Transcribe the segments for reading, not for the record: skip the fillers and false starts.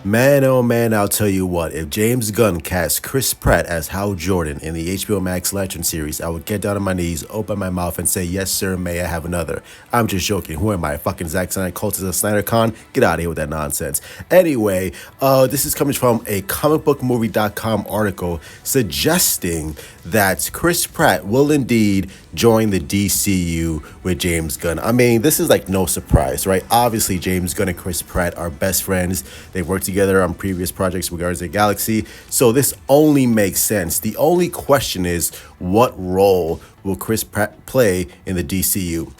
Man, oh man, I'll tell you what. If James Gunn cast Chris Pratt as Hal Jordan in the HBO Max Lantern series, I would get down on my knees, open my mouth, and say, "Yes, sir, may I have another?" I'm just joking. Who am I? Fucking Zack Snyder, cultist of SnyderCon? Get out of here with that nonsense. Anyway, this is coming from a comicbookmovie.com article suggesting that Chris Pratt will indeed join the DCU with James Gunn. I mean, this is like no surprise, right? Obviously, James Gunn and Chris Pratt are best friends. They worked together on previous projects with Guardians of the Galaxy, so this only makes sense. The only question is, what role will Chris Pratt play in the DCU?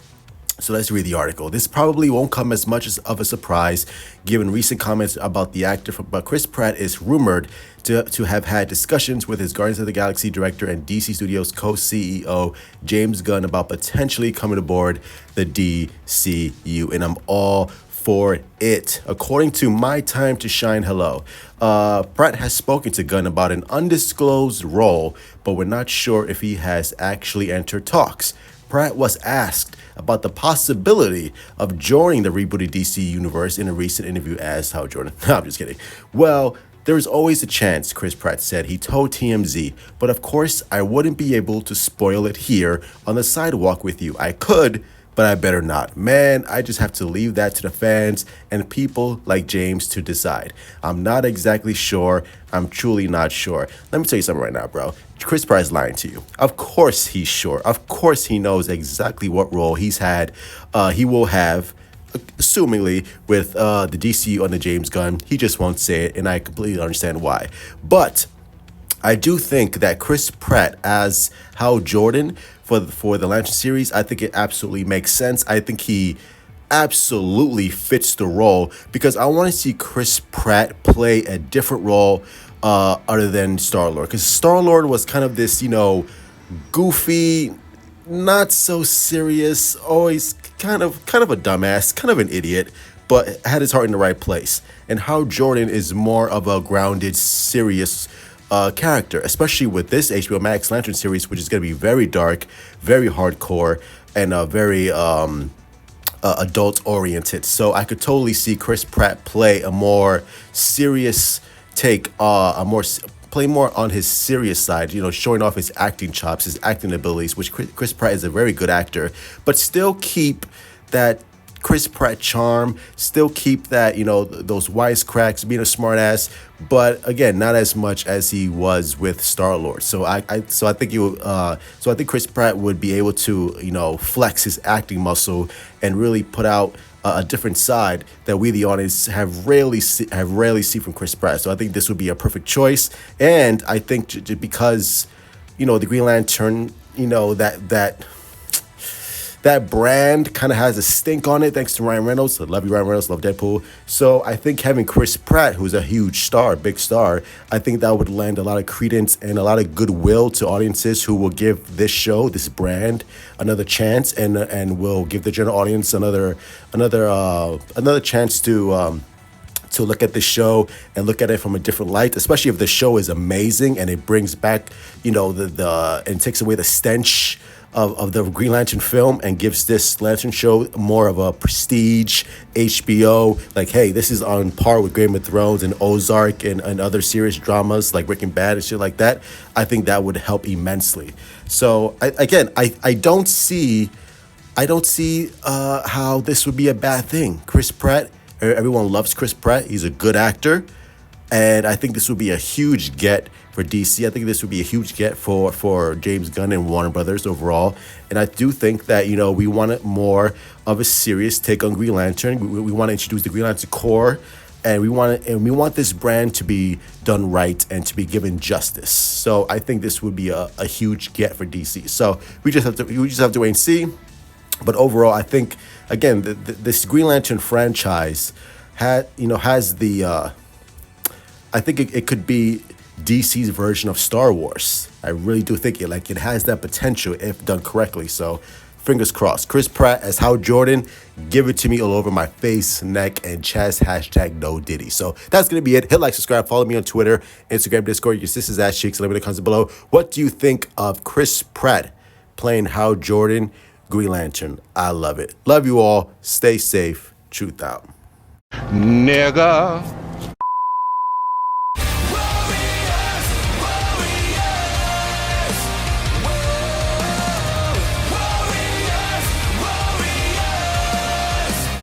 So let's read the article. This probably won't come as much of a surprise given recent comments about the actor, but Chris Pratt is rumored to have had discussions with his Guardians of the Galaxy director and DC Studios co-CEO James Gunn about potentially coming aboard the DCU, and I'm all for it. According to My Time to Shine Hello, Pratt has spoken to Gunn about an undisclosed role, but we're not sure if he has actually entered talks. Pratt was asked about the possibility of joining the rebooted DC universe in a recent interview as Hal Jordan. No, I'm just kidding. Well, there's always a chance, Chris Pratt said. He told TMZ, but of course, I wouldn't be able to spoil it here on the sidewalk with you. I could, but I better not. Man, I just have to leave that to the fans and people like James to decide. I'm not exactly sure. I'm truly not sure. Let me tell you something right now, bro. Chris Pratt is lying to you. Of course he's sure. Of course he knows exactly what role he will have, assumingly, with the DCU under James Gunn. He just won't say it, and I completely understand why. But I do think that Chris Pratt as Hal Jordan for the Lantern series, I think it absolutely makes sense. I think he absolutely fits the role because I want to see Chris Pratt play a different role other than Star-Lord. Because Star-Lord was kind of this, goofy, not so serious, always kind of a dumbass, kind of an idiot, but had his heart in the right place. And Hal Jordan is more of a grounded, serious character, especially with this HBO Max Lantern series, which is going to be very dark, very hardcore, and very adult oriented. So I could totally see Chris Pratt play a more serious take, play more on his serious side, showing off his acting chops, his acting abilities, which Chris Pratt is a very good actor, but still keep that Chris Pratt charm, still keep that, those wisecracks, being a smartass, but again, not as much as he was with Star-Lord. So I think Chris Pratt would be able to, flex his acting muscle and really put out a different side that we, the audience, have rarely seen from Chris Pratt. So I think this would be a perfect choice, and I think because, the Green Lantern, that brand kind of has a stink on it, thanks to Ryan Reynolds. I love you, Ryan Reynolds. Love Deadpool. So I think having Chris Pratt, who's a huge star, big star, I think that would lend a lot of credence and a lot of goodwill to audiences who will give this show, this brand, another chance, and will give the general audience another chance to look at the show and look at it from a different light, especially if the show is amazing and it brings back, and takes away the stench of the Green Lantern film and gives this Lantern show more of a prestige HBO, like, hey, this is on par with Game of Thrones and Ozark and other serious dramas like Breaking Bad and shit like that. I think that would help immensely. So I don't see how this would be a bad thing. Chris Pratt, everyone loves Chris Pratt. He's a good actor. And I think this would be a huge get for DC. I think this would be a huge get for James Gunn and Warner Brothers overall. And I do think that, we want more of a serious take on Green Lantern. We want to introduce the Green Lantern Corps, and we want this brand to be done right and to be given justice. So I think this would be a huge get for DC. So we just have to wait and see. But overall, I think, again, this Green Lantern franchise has the I think it could be DC's version of Star Wars. I really do think it has that potential if done correctly. So fingers crossed. Chris Pratt as Hal Jordan, give it to me all over my face, neck, and chest. Hashtag no Diddy. So that's going to be it. Hit like, subscribe, follow me on Twitter, Instagram, Discord, your sister's ass cheeks. Let me know in the comments below. What do you think of Chris Pratt playing Hal Jordan, Green Lantern? I love it. Love you all. Stay safe. Truth out. Nigga.